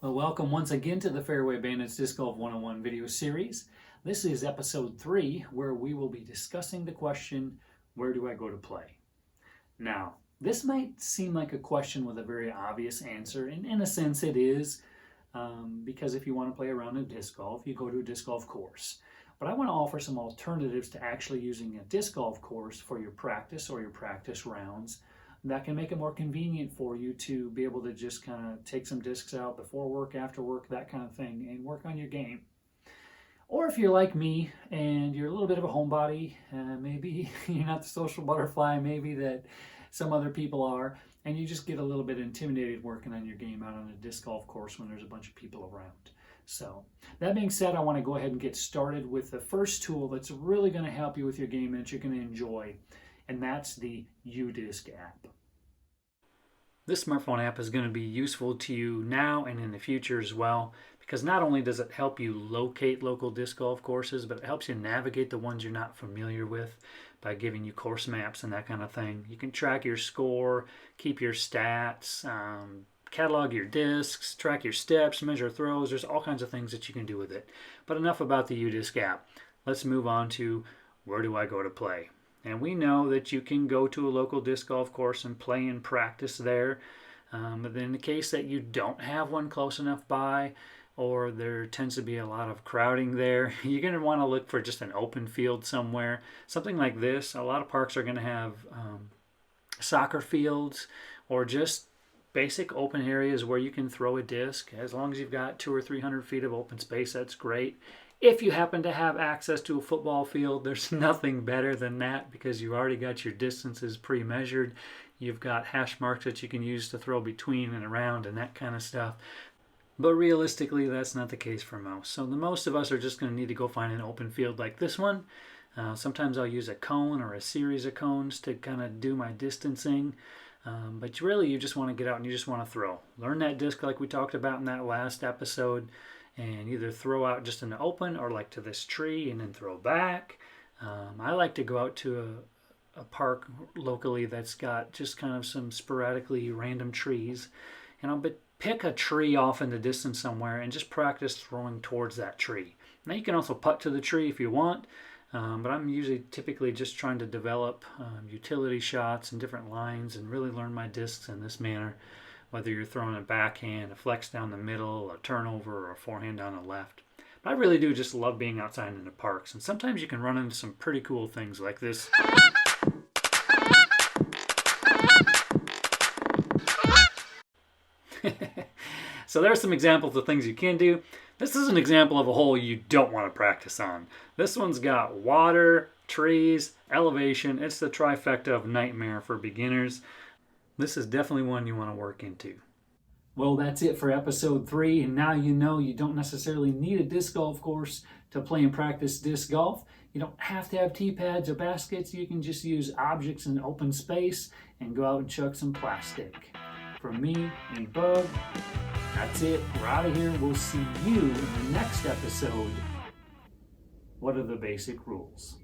Well, welcome once again to the Fairway Bandits Disc Golf 101 video series. This is episode 3, where we will be discussing the question, where do I go to play? Now, this might seem like a question with a very obvious answer, and in a sense it is, because if you want to play around in disc golf, you go to a disc golf course. But I want to offer some alternatives to actually using a disc golf course for your practice or your practice rounds that can make it more convenient for you to be able to just kind of take some discs out before work, after work, that kind of thing, and work on your game. Or if you're like me and you're a little bit of a homebody, maybe you're not the social butterfly, maybe that some other people are, and you just get a little bit intimidated working on your game out on a disc golf course when there's a bunch of people around. So that being said, I want to go ahead and get started with the first tool that's really going to help you with your game and that you're going to enjoy, and that's the UDisc app. This smartphone app is going to be useful to you now and in the future as well, because not only does it help you locate local disc golf courses, but it helps you navigate the ones you're not familiar with by giving you course maps and that kind of thing. You can track your score, keep your stats, catalog your discs, track your steps, measure throws. There's all kinds of things that you can do with it. But enough about the UDisc app. Let's move on to where do I go to play? And we know that you can go to a local disc golf course and play and practice there. But in the case that you don't have one close enough by, or there tends to be a lot of crowding there, you're going to want to look for just an open field somewhere. Something like this. A lot of parks are going to have soccer fields or just basic open areas where you can throw a disc. As long as you've got 200 or 300 feet of open space, that's great. If you happen to have access to a football field, there's nothing better than that, because you've already got your distances pre-measured. You've got hash marks that you can use to throw between and around and that kind of stuff. But realistically, that's not the case for most. So the most of us are just going to need to go find an open field like this one. Sometimes I'll use a cone or a series of cones to kind of do my distancing. But really, you just want to get out and you just want to throw. Learn that disc like we talked about in that last episode, and either throw out just in the open or like to this tree and then throw back. I like to go out to a park locally that's got just kind of some sporadically random trees, and I'll pick a tree off in the distance somewhere and just practice throwing towards that tree. Now you can also putt to the tree if you want, but I'm usually typically just trying to develop utility shots and different lines and really learn my discs in this manner. Whether you're throwing a backhand, a flex down the middle, a turnover, or a forehand down the left. But I really do just love being outside in the parks, and sometimes you can run into some pretty cool things like this. So there's some examples of things you can do. This is an example of a hole you don't want to practice on. This one's got water, trees, elevation. It's the trifecta of nightmare for beginners. This is definitely one you want to work into. Well, that's it for episode 3, and now you know you don't necessarily need a disc golf course to play and practice disc golf. You don't have to have tee pads or baskets. You can just use objects in open space and go out and chuck some plastic. From me and Bug, that's it. We're out of here. We'll see you in the next episode. What are the basic rules?